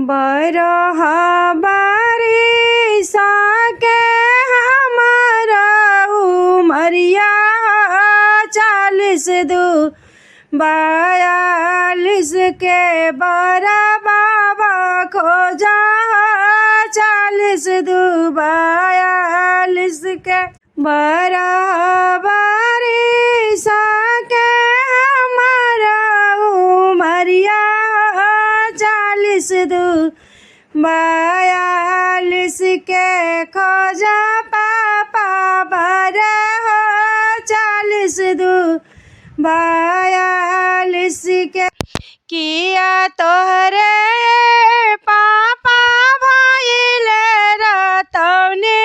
बरह बारिशा के हमारा उमरिया 42 के बड़ा बाबा खोजा 42 के बरह बारिशा के हमारा उमरिया 42 के खोजा पापा 42 के किया तोहरे पापा भइले रतौनी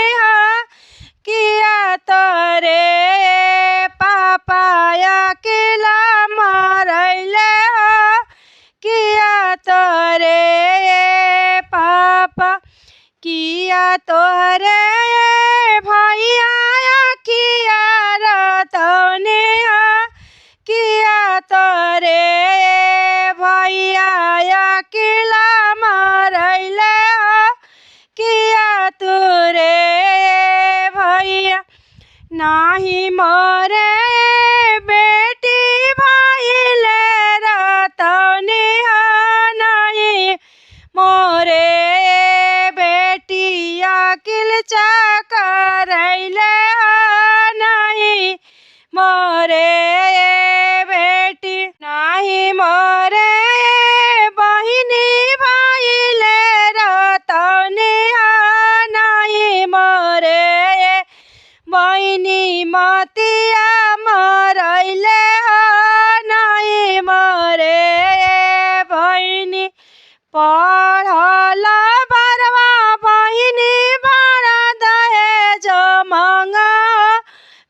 किया तोरे पापा अकेला मरैले किया तोरे पापा किया तोहरे भैया किया रतौनी किया तोरे भैया अकेला मरैले किया तोरे भैया नाही मोरे बेटी भइले रतौनी नाही मोरे बेटी अकिल चकरैले नहीं मोरे बेटी नाही मोरे बहिनी भइले रतौनी नहीं मोरे बहिनी मतिया मरैले नहीं मोरे बहिनी पढ़ल बरवा बहिनी बड़ा दहेज मंगा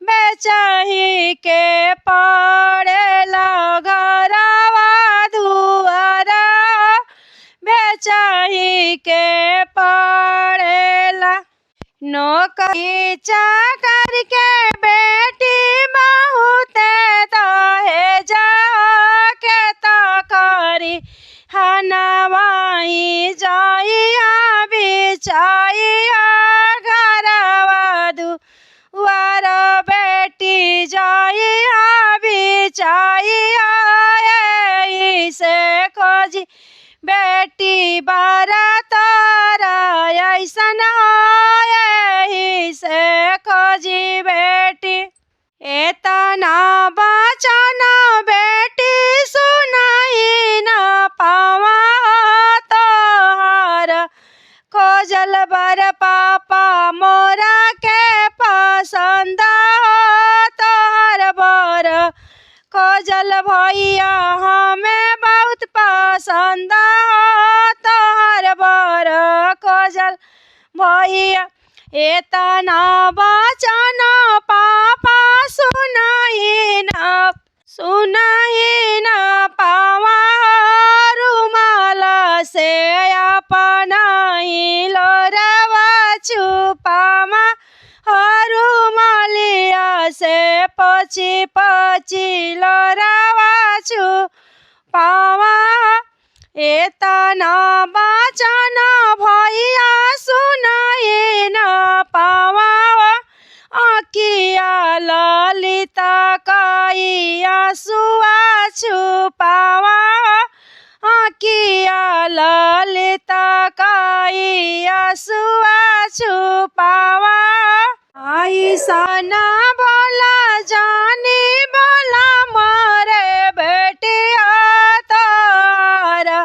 बेचही के पड़ेला घरवा दुआरा बेचही के पड़ेला नौकरी चाकर के बेटी बहुत दहेज के तकरी हनवाई जाइया बिचाइया घरवा दुआर बेटी जाइया बिचाइया से खोजी बेटी बारा तारा ऐसन से खोजी बेटी एतना बचन बेटी सुनाई न पावा तोहार खोजल बर पापा मोरा के पसंद तोहर बर खोजल भैया हमें बहुत पसंद तोहर बर खोजल भैया एतना बचन पापा सुनाई न पावा रुमाल से अपना ही लोरवा छुपावा रुमालिया से पची लोरवा छुपावा एतना बचन भैया सुनाई न पावा आकिया ललिता कइया सुआ छुपावा आकिया ललिता कइया सुआ छुपावा ऐसन बोला जानी बोला मारे बेटिया तारा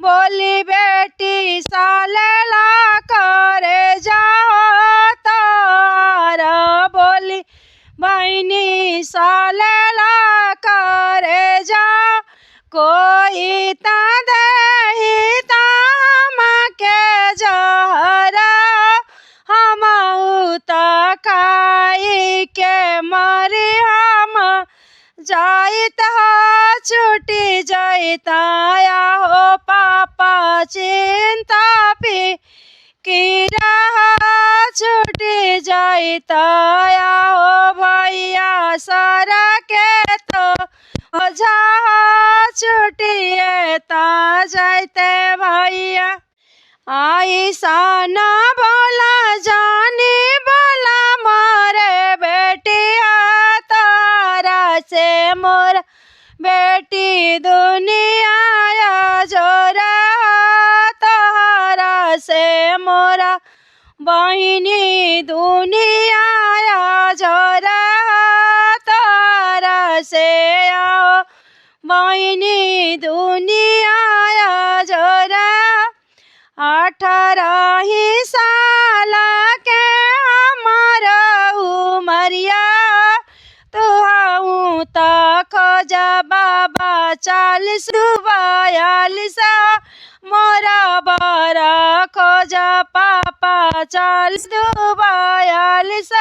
बोली बेटी सालेला करे जाओ तारा बोली बहनी सालेला करे जा कोई ता देही ताम के जहरा हमहू त खाई के मरी हम जाइत छुटी जाइता हो पापा चिंता पी कीरा छुटी जाइता हो भैया सारा के तो ओझा छुटिए ता जाते भैया। मोरा बहिनी दुनिया झरा तारा से आओ बहिनी दुनिया झरा 18 ही साल के हमार उमरिया तुहाऊ त खोजा बाबा 40 42 मोरा बरा खोजा पापा 40 42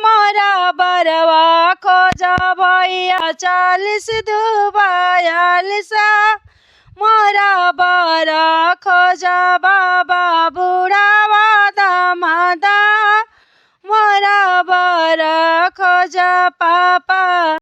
मोरा बरवा खोजा भैया 40 42 मोरा बरा खोजा बाबा बुढ़ावा दामादा मोरा बरा खोजा पापा।